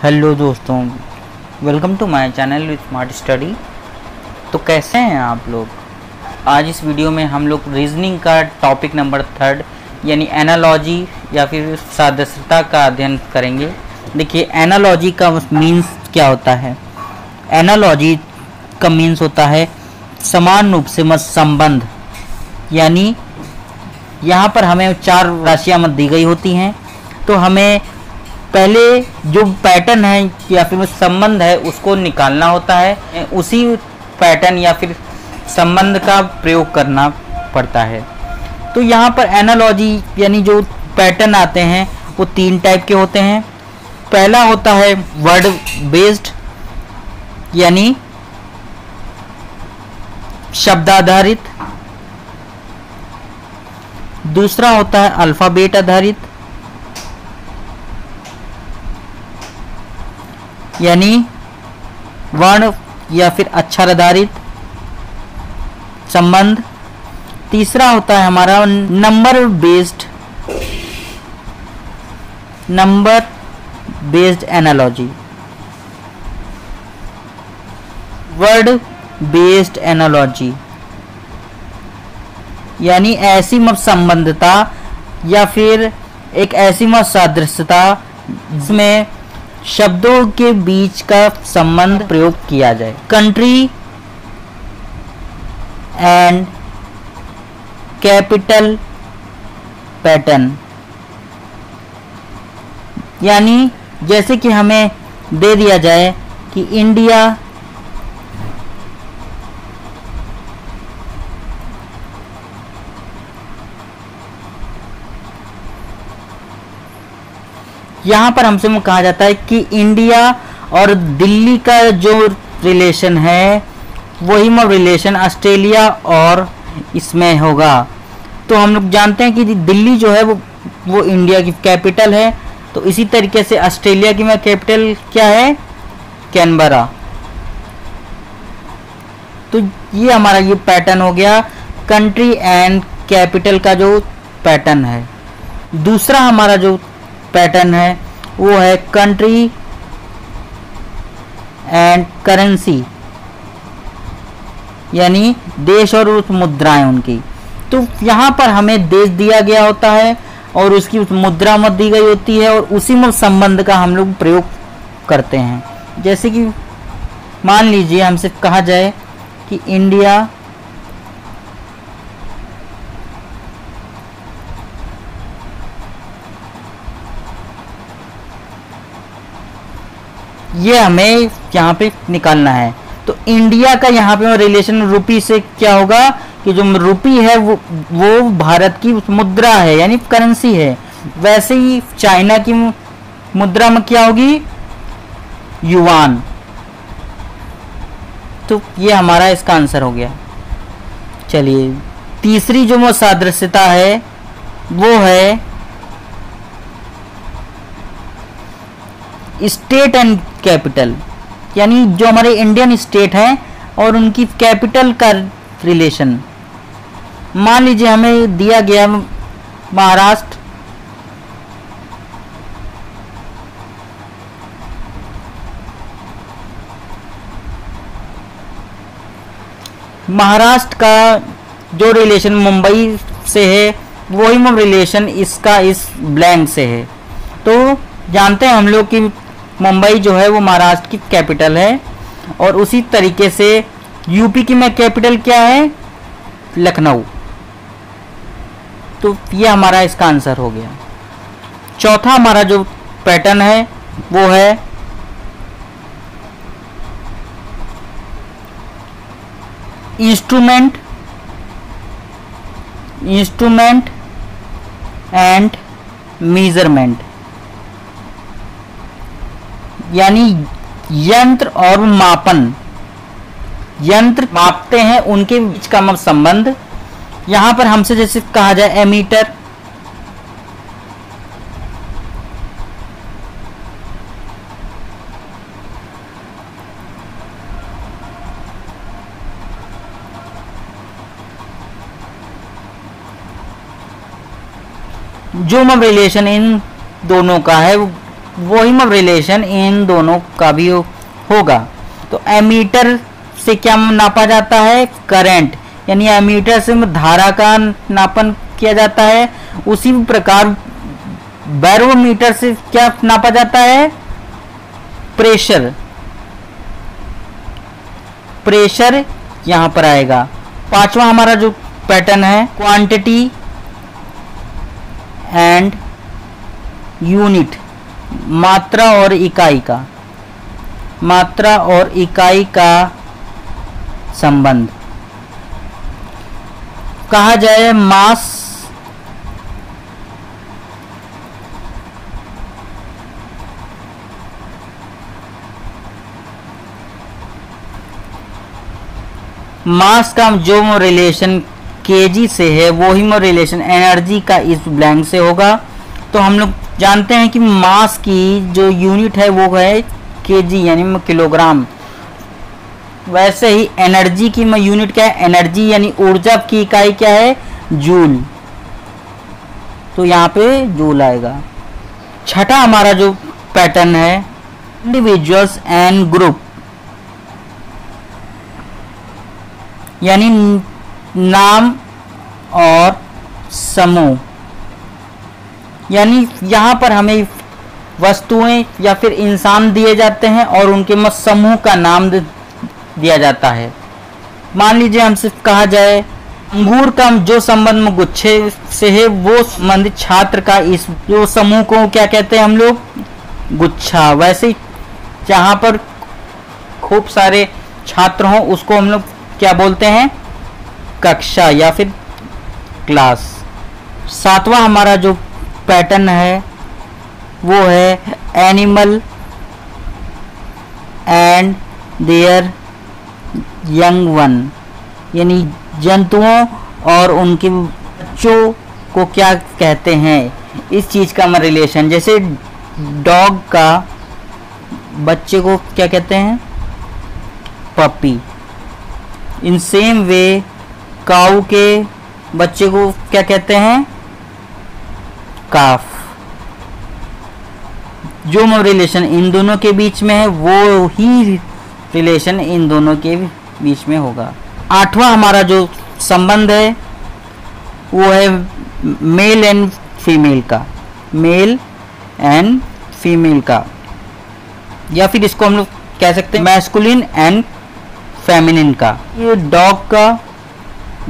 Hello दोस्तों, welcome to my channel with smart study. तो कैसे हैं आप लोग। आज इस वीडियो में हम लोग रीजनिंग का टॉपिक नंबर 3 यानी एनालॉजी या फिर सादृश्यता का अध्ययन करेंगे। देखिए, एनालॉजी का मीन्स क्या होता है। एनालॉजी का मीन्स होता है समान रूप से मत संबंध, यानी यहाँ पर हमें 4 राशियाँ मत दी गई होती हैं, तो हमें पहले जो पैटर्न है या फिर संबंध है उसको निकालना होता है। उसी पैटर्न या फिर संबंध का प्रयोग करना पड़ता है। तो यहाँ पर एनालॉजी यानी जो पैटर्न आते हैं वो 3 टाइप के होते हैं। पहला होता है वर्ड बेस्ड, यानी शब्द आधारित। दूसरा होता है अल्फाबेट आधारित, यानी वर्ण या फिर अक्षर आधारित संबंध। तीसरा होता है हमारा number based analogy, word based analogy, यानी ऐसी मत संबंधता या फिर एक ऐसी मत सादृश्यता जिसमें शब्दों के बीच का संबंध प्रयोग किया जाए। कंट्री एंड कैपिटल पैटर्न, यानी जैसे कि हमें दे दिया जाए कि इंडिया यहाँ पर हमसे कहा जाता है कि इंडिया और दिल्ली का जो रिलेशन है वही रिलेशन ऑस्ट्रेलिया और इसमें होगा। तो हम लोग जानते हैं कि दिल्ली जो है वो इंडिया की कैपिटल है, तो इसी तरीके से ऑस्ट्रेलिया की कैपिटल क्या है, कैनबरा। तो ये हमारा ये पैटर्न हो गया कंट्री एंड कैपिटल का जो पैटर्न है। दूसरा हमारा जो पैटर्न है वो है कंट्री एंड करेंसी, यानी देश और उस मुद्राएं उनकी। तो यहाँ पर हमें देश दिया गया होता है और उसकी उस मुद्रा मत दी गई होती है, और उसी में संबंध का हम लोग प्रयोग करते हैं। जैसे कि मान लीजिए हमसे कहा जाए कि इंडिया ये हमें यहाँ पे निकालना है। तो इंडिया का यहाँ पे रिलेशन रुपी से क्या होगा कि जो रुपी है वो भारत की मुद्रा है, यानी करेंसी है। वैसे ही चाइना की मुद्रा में क्या होगी, युआन। तो ये हमारा इसका आंसर हो गया। चलिए, तीसरी जो सादृश्यता है वो है स्टेट एंड कैपिटल, यानी जो हमारे इंडियन स्टेट है और उनकी कैपिटल का रिलेशन। मान लीजिए हमें दिया गया महाराष्ट्र, महाराष्ट्र का जो रिलेशन मुंबई से है वही रिलेशन इसका इस ब्लैंक से है। तो जानते हैं हम लोग कि मुंबई जो है वो महाराष्ट्र की कैपिटल है, और उसी तरीके से यूपी की कैपिटल क्या है, लखनऊ। तो ये हमारा इसका आंसर हो गया। चौथा हमारा जो पैटर्न है वो है इंस्ट्रूमेंट एंड मेजरमेंट, यानी यंत्र और मापन। यंत्र मापते हैं, उनके बीच का संबंध। यहां पर हमसे जैसे कहा जाए एमीटर, जो रिलेशन इन दोनों का है वही रिलेशन इन दोनों का भी होगा। तो एमीटर से क्या नापा जाता है? करंट, यानी एमीटर से धारा का नापन किया जाता है। उसी प्रकार बैरोमीटर से क्या नापा जाता है? प्रेशर। प्रेशर यहां पर आएगा। पांचवा हमारा जो पैटर्न है, क्वांटिटी एंड यूनिट, मात्रा और इकाई का, मात्रा और इकाई का संबंध। कहा जाए मास का जो रिलेशन केजी से है वही रिलेशन एनर्जी का इस ब्लैंक से होगा। तो हम लोग जानते हैं कि मास की जो यूनिट है वो है केजी यानी किलोग्राम। वैसे ही एनर्जी की यूनिट क्या है? एनर्जी यानी ऊर्जा की इकाई क्या है? जूल। तो यहाँ पे जूल आएगा। छठा हमारा जो पैटर्न है, इंडिविजुअल्स एंड ग्रुप, यानी नाम और समूह। यानी यहाँ पर हमें वस्तुएं या फिर इंसान दिए जाते हैं और उनके समूह का नाम दिया जाता है। मान लीजिए हमसे कहा जाए अंगूर का जो संबंध में गुच्छे से है वो संबंधित छात्र का इस जो समूह को क्या कहते हैं हम लोग? गुच्छा। वैसे ही जहाँ पर खूब सारे छात्र हों उसको हम लोग क्या बोलते हैं? कक्षा या फिर क्लास। सातवां हमारा जो पैटर्न है वो है animal and there young one, यानी जंतुओं और उनके बच्चों को क्या कहते हैं? इस चीज़ का रिलेशन। जैसे डॉग का बच्चे को क्या कहते हैं? पपी। इन सेम वे काऊ के बच्चे को क्या कहते हैं? काफ। जो रिलेशन इन दोनों के बीच में है वो ही रिलेशन इन दोनों के बीच में होगा। आठवां हमारा जो संबंध है वो है मेल एंड फीमेल का, मेल एंड फीमेल का, या फिर इसको हम लोग कह सकते हैं मैस्कुलिन एंड फेमिनिन का। ये डॉग का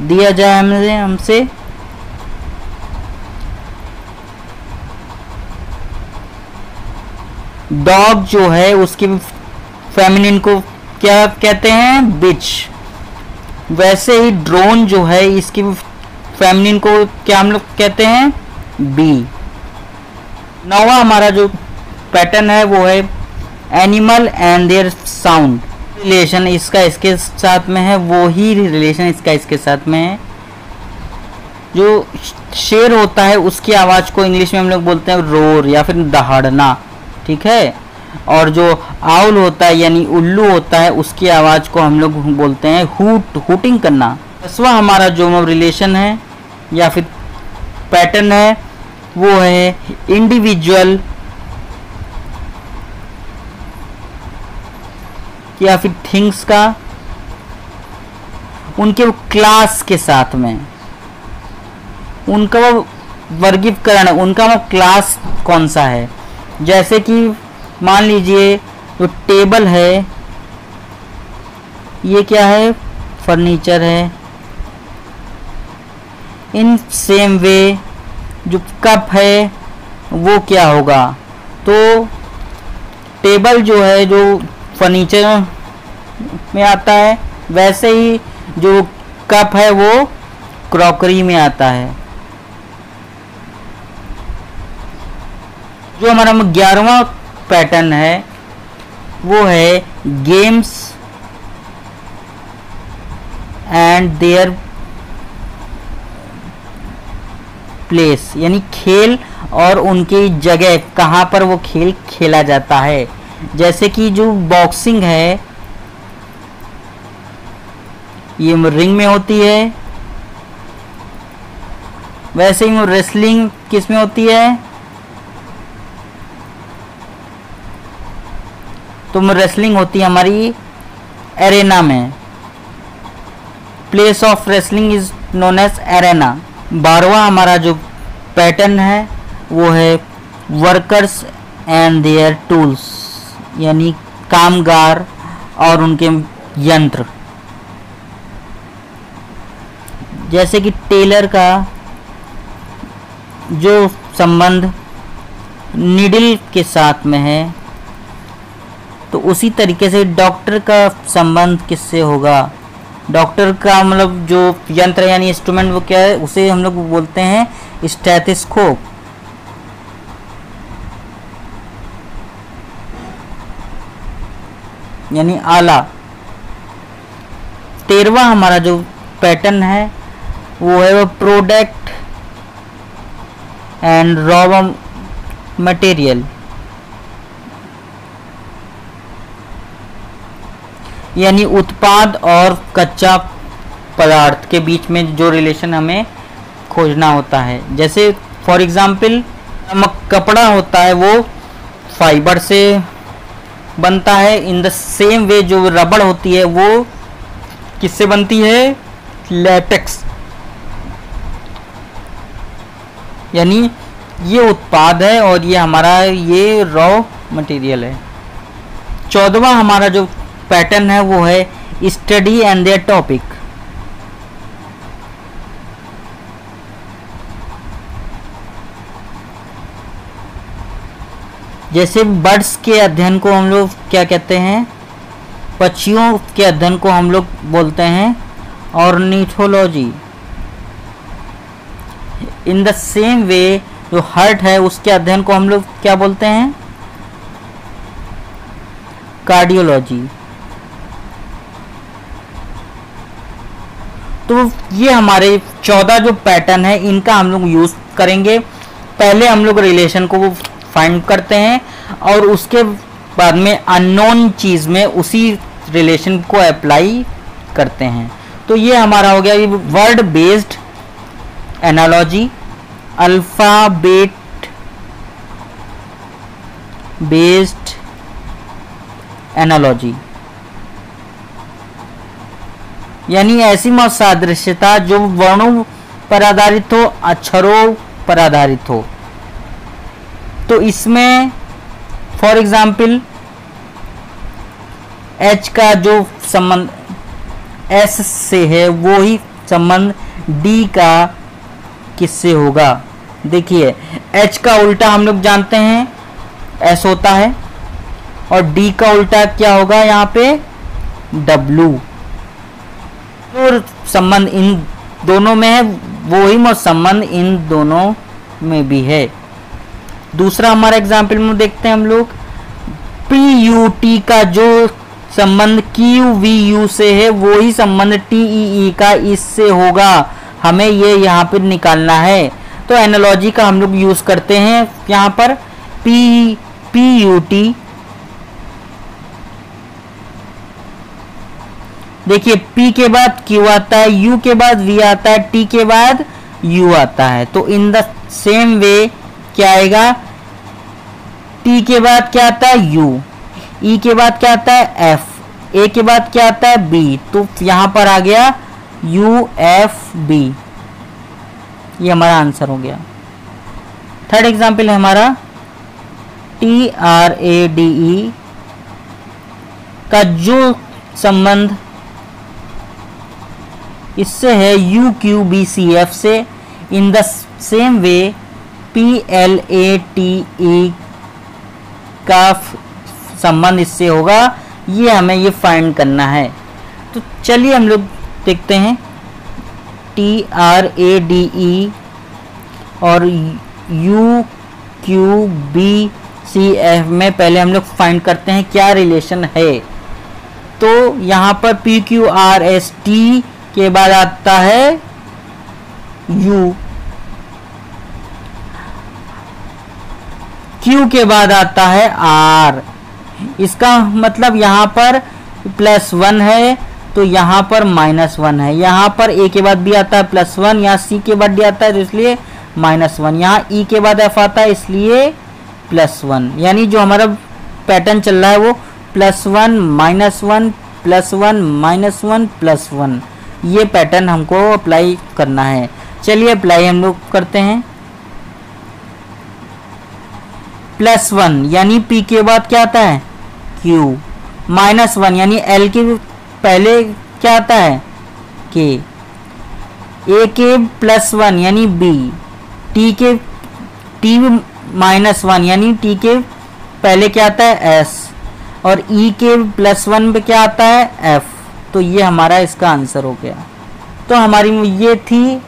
दिया जाए हमसे डॉग जो है उसकी फेमिनिन को क्या कहते हैं? बिच। वैसे ही ड्रोन जो है इसकी फेमिनिन को क्या हम लोग कहते हैं? बी। नौवां हमारा जो पैटर्न है वो है animal and their sound. Relation इसका इसके साथ में है वो ही रिलेशन इसका इसके साथ में है। जो शेर होता है उसकी आवाज़ को इंग्लिश में हम लोग बोलते हैं रोर या फिर दहाड़ना, ठीक है। और जो आउल होता है यानी उल्लू होता है उसकी आवाज़ को हम लोग बोलते हैं हूट, हूटिंग करना। 10वां हमारा जो रिलेशन है या फिर पैटर्न है वो है इंडिविजुअल या फिर थिंग्स का उनके क्लास के साथ में, उनका वो वर्गीकरण, उनका वो क्लास कौन सा है। जैसे कि मान लीजिए जो टेबल है ये क्या है? फर्नीचर है। इन सेम वे जो कप है वो क्या होगा? तो टेबल जो है जो फर्नीचर में आता है, वैसे ही जो कप है वो क्रॉकरी में आता है। जो हमारा 11वां पैटर्न है वो है गेम्स एंड देयर प्लेस, यानी खेल और उनकी जगह कहाँ पर वो खेल खेला जाता है। जैसे कि जो बॉक्सिंग है ये रिंग में होती है, वैसे ही रेसलिंग किस में होती है? तो रेसलिंग होती है हमारी एरेना में। Place of wrestling is known as arena. 12वां हमारा जो पैटर्न है वो है वर्कर्स एंड देयर टूल्स, यानी कामगार और उनके यंत्र। जैसे कि टेलर का जो संबंध नीडल के साथ में है, तो उसी तरीके से डॉक्टर का संबंध किससे होगा? डॉक्टर का मतलब जो यंत्र यानी इंस्ट्रूमेंट वो क्या है, उसे हम लोग बोलते हैं स्टेथोस्कोप। यानी आला। 13वां हमारा जो पैटर्न है वो है वो प्रोडक्ट एंड रॉ मटेरियल, यानी उत्पाद और कच्चा पदार्थ के बीच में जो रिलेशन हमें खोजना होता है। जैसे फॉर एग्जाम्पल कपड़ा होता है वो फाइबर से बनता है। इन द सेम वे जो रबड़ होती है वो किससे बनती है? लैटेक्स। यानी ये उत्पाद है और ये हमारा ये रॉ मटेरियल है। 14वां हमारा जो पैटर्न है वो है स्टडी एंड देयर टॉपिक। जैसे बर्ड्स के अध्ययन को हम लोग क्या कहते हैं? पक्षियों के अध्ययन को हम लोग बोलते हैं ornithology. In the same way जो हार्ट है उसके अध्ययन को हम लोग क्या बोलते हैं? कार्डियोलॉजी। तो ये हमारे 14 जो पैटर्न है इनका हम लोग यूज करेंगे। पहले हम लोग रिलेशन को वो फाइंड करते हैं और उसके बाद में अननोन चीज में उसी रिलेशन को अप्लाई करते हैं। तो ये हमारा हो गया word based analogy, alphabet based analogy, यानी ऐसी सादृश्यता जो वर्णों पर आधारित हो, अक्षरों पर आधारित हो। तो इसमें फॉर एग्जाम्पल एच का जो संबंध एस से है वो ही संबंध डी का किससे होगा? देखिए एच का उल्टा हम लोग जानते हैं एस होता है और डी का उल्टा क्या होगा यहाँ पे? डब्लू। तो संबंध इन दोनों में है, वो ही संबंध इन दोनों में भी है। दूसरा हमारा एग्जाम्पल में देखते हैं हम लोग पी यू टी का जो संबंध क्यू वी यू से है वो ही संबंध टी ई का इससे होगा। हमें ये यहाँ पर निकालना है। तो एनालॉजी का हम लोग यूज करते हैं यहाँ पर पी यू टी। देखिए P के बाद Q आता है, U के बाद V आता है, T के बाद U आता है। तो इन द सेम वे क्या आएगा? T के बाद क्या आता है? U, E के बाद क्या आता है? F, A के बाद क्या आता है? B। तो यहां पर आ गया UFB। ये हमारा आंसर हो गया। थर्ड एग्जाम्पल है हमारा TRADE का जो संबंध इससे है UQBCF से। In the same way PLATE का संबंध इससे होगा। ये हमें ये फाइंड करना है। तो चलिए हम लोग देखते हैं TRADE और UQBCF में पहले हम लोग फाइंड करते हैं क्या रिलेशन है। तो यहाँ पर PQRST के बाद आता है U, Q के बाद आता है R। इसका मतलब यहाँ पर +1 है तो यहाँ पर -1 है। यहाँ पर A के बाद B आता है +1, यहाँ C के बाद D आता है तो इसलिए -1, यहाँ E के बाद F आता है इसलिए +1। यानी जो हमारा पैटर्न चल रहा है वो +1 -1 +1 -1 +1, ये पैटर्न हमको अप्लाई करना है। चलिए अप्लाई हम लोग करते हैं। +1 यानी P के बाद क्या आता है Q, -1 यानी L के पहले क्या आता है K, A के +1 यानी B, T के T -1 यानी T के पहले क्या आता है S, और E के +1 पे क्या आता है F। तो ये हमारा इसका आंसर हो गया। तो हमारी ये थी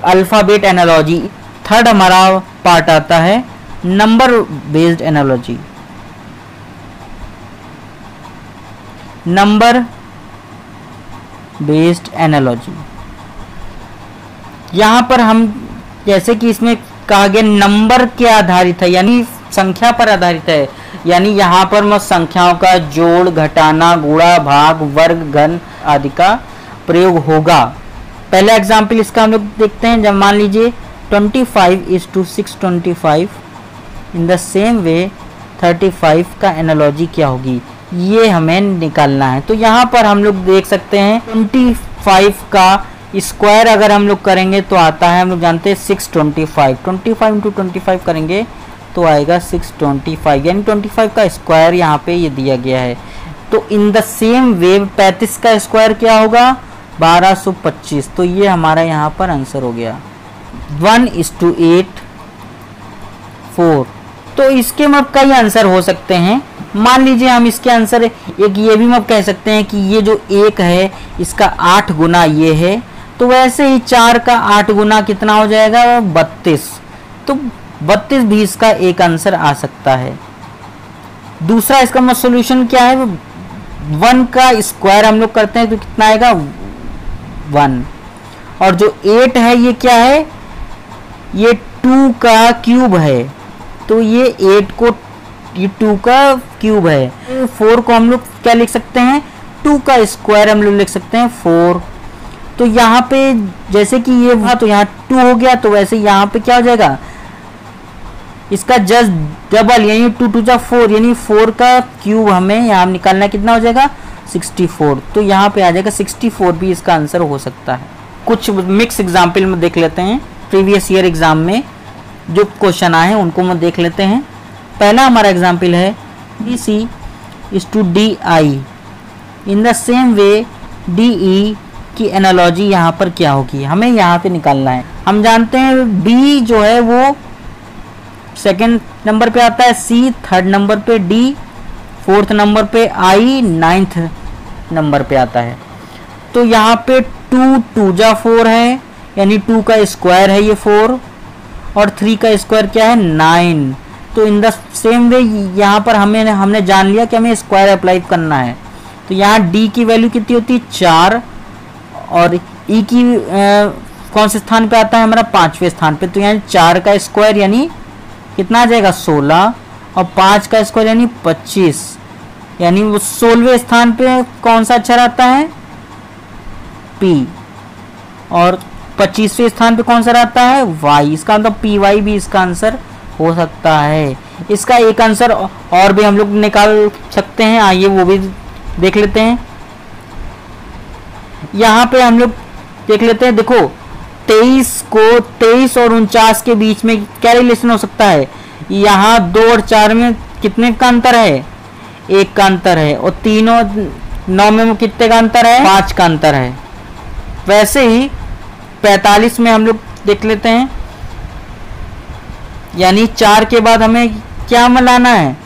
अल्फ़ाबेट एनालॉजी। थर्ड हमारा पार्ट आता है number based analogy. Number based analogy, यहाँ पर हम जैसे कि इसमें कहा गया नंबर के आधारित है, यानी संख्या पर आधारित है, यानी यहाँ पर मैं संख्याओं का जोड़, घटाना, गुणा, भाग, वर्ग, घन आदि का प्रयोग होगा। पहला एग्जाम्पल इसका हम लोग देखते हैं। जब मान लीजिए 25:625, इन द सेम वे 35 का एनालॉजी क्या होगी, ये हमें निकालना है। तो यहाँ पर हम लोग देख सकते हैं 25 का स्क्वायर अगर हम लोग करेंगे तो आता है, हम लोग जानते हैं 625, 25 × 25 करेंगे तो आएगा 625, यानी 25 का स्क्वायर यहाँ पे ये दिया गया है। तो इन द सेम वे 35 का स्क्वायर क्या होगा 1225। तो ये हमारा यहाँ पर आंसर हो गया 1:8 4। तो इसके मब कई आंसर हो सकते हैं। मान लीजिए हम इसके आंसर एक ये भी मब कह सकते हैं कि ये जो 1 है इसका 8 गुना ये है, तो वैसे ही 4 का 8 गुना कितना हो जाएगा 32। तो 32 भी इसका एक आंसर आ सकता है। दूसरा इसका मत सॉल्यूशन क्या है, 1 का स्क्वायर हम लोग करते हैं तो कितना आएगा 1, और जो 8 है ये क्या है, ये 2 का क्यूब है, तो ये 8 को ये 2 का क्यूब है। 4 को हम लोग क्या लिख सकते हैं 2 का स्क्वायर हम लोग लिख सकते हैं 4। तो यहाँ पे जैसे कि ये हुआ तो यहाँ 2 हो गया, तो वैसे यहाँ पे क्या हो जाएगा इसका जस्ट डबल, यानी 2 2 जा 4, यानी 4 का क्यूब हमें यहाँ निकालना कितना हो जाएगा 64। तो यहाँ पे आ जाएगा 64 भी इसका आंसर हो सकता है। कुछ मिक्स एग्जाम्पल में देख लेते हैं, प्रीवियस ईयर एग्जाम में जो क्वेश्चन आए हैं उनको हम देख लेते हैं। पहला हमारा एग्जाम्पल है BC/DI, in the same way DE की एनालॉजी यहाँ पर क्या होगी, हमें यहाँ पे निकालना है। हम जानते हैं B जो है वो सेकंड नंबर पे आता है, C थर्ड नंबर पे, D फोर्थ नंबर पे, I नाइन्थ नंबर पे आता है। तो यहाँ पे 2 2 जा 4 है, यानी 2 का स्क्वायर है ये 4, और 3 का स्क्वायर क्या है 9। तो इन द सेम वे यहाँ पर हमने जान लिया कि हमें स्क्वायर अप्लाई करना है। तो यहाँ D की वैल्यू कितनी होती है 4, और E की कौन से स्थान पे आता है हमारा 5वें स्थान पे। तो यहाँ 4 का स्क्वायर यानी कितना आ जाएगा 16, और 5 का स्क्वायर यानी 25, यानी वो 16वें स्थान पे कौन सा अक्षर आता है P, और 25वें स्थान पे कौन सा रहता है Y। इसका मतलब PY भी इसका आंसर हो सकता है। इसका एक आंसर और भी हम लोग निकाल सकते हैं, आइए वो भी देख लेते हैं। यहाँ पे हम लोग देख लेते हैं, देखो 23 और 49 के बीच में क्या रिलेशन हो सकता है, यहाँ 2 और 4 में कितने का अंतर है 1 का अंतर है, और 3 और 9 में कितने का अंतर है 5 का अंतर है। वैसे ही 45 में हम लोग देख लेते हैं, यानी 4 के बाद हमें क्या मिलाना है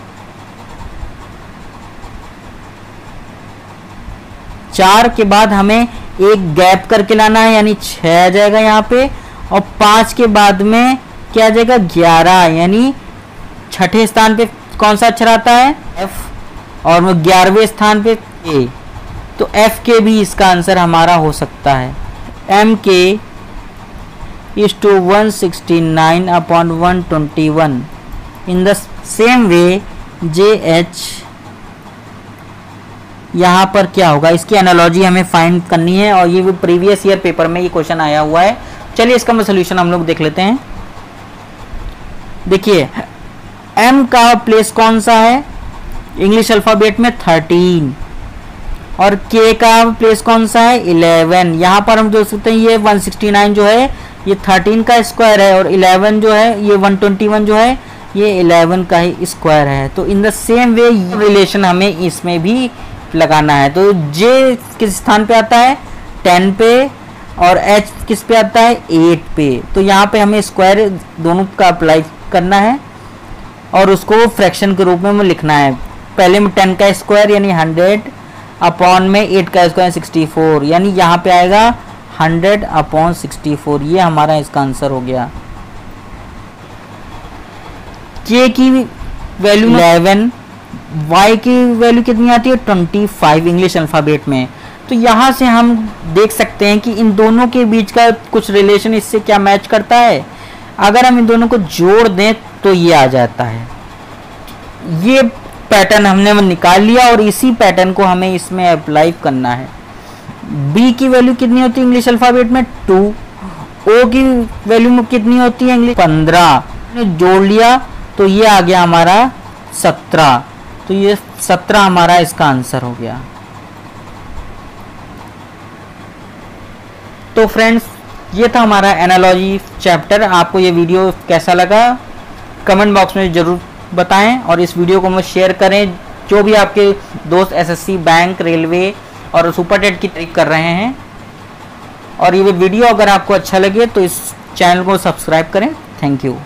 4 के बाद हमें एक गैप करके लाना है, यानी 6 आ जाएगा यहाँ पे, और 5 के बाद में क्या आ जाएगा 11, यानी छठे स्थान पे कौन सा अक्षर आता है F, और 11वें स्थान पे A। तो F के भी इसका आंसर हमारा हो सकता है। MK is to 169/121 in the same way JH, यहाँ पर क्या होगा, इसकी एनालॉजी हमें फाइंड करनी है, और ये भी प्रीवियस ईयर पेपर में ये क्वेश्चन आया हुआ है। चलिए इसका सोल्यूशन हम लोग देख लेते हैं। देखिए M का प्लेस कौन सा है इंग्लिश अल्फ़ाबेट में 13, और k का प्लेस कौन सा है 11। यहाँ पर हम देख सकते हैं ये 169 जो है ये 13 का स्क्वायर है, और 11 जो है ये 121 जो है ये 11 का ही स्क्वायर है। तो in the same way relation हमें इसमें भी लगाना है। तो j किस स्थान पे आता है 10 पे, और h किस पे आता है 8 पे। तो यहाँ पे हमें स्क्वायर दोनों का अप्लाई करना है और उसको फ्रैक्शन के रूप में लिखना है। पहले में 10 का स्क्वायर यानी 100 अपॉन में 8 का स्क्वायर 64, यानी यहाँ पे आएगा 100 अपॉन 64। ये हमारा इसका आंसर हो गया। k की वैल्यू 11, y की वैल्यू कितनी आती है 25 इंग्लिश अल्फ़ाबेट में। तो यहाँ से हम देख सकते हैं कि इन दोनों के बीच का कुछ रिलेशन इससे क्या मैच करता है। अगर हम इन दोनों को जोड़ दें तो ये आ जाता है। ये पैटर्न हमने निकाल लिया और इसी पैटर्न को हमें इसमें अप्लाई करना है। b की वैल्यू कितनी होती है इंग्लिश अल्फ़ाबेट में 2, o की वैल्यू कितनी होती है इंग्लिश 15, जोड़ लिया तो ये आ गया हमारा 17। तो ये 17 हमारा इसका आंसर हो गया। तो फ्रेंड्स ये था हमारा एनालॉजी चैप्टर। आपको ये वीडियो कैसा लगा कमेंट बॉक्स में ज़रूर बताएं, और इस वीडियो को मुझे शेयर करें। जो भी आपके दोस्त एसएससी, बैंक, रेलवे और सुपर टेट की तैयारी कर रहे हैं। और ये वीडियो अगर आपको अच्छा लगे तो इस चैनल को सब्सक्राइब करें। Thank you.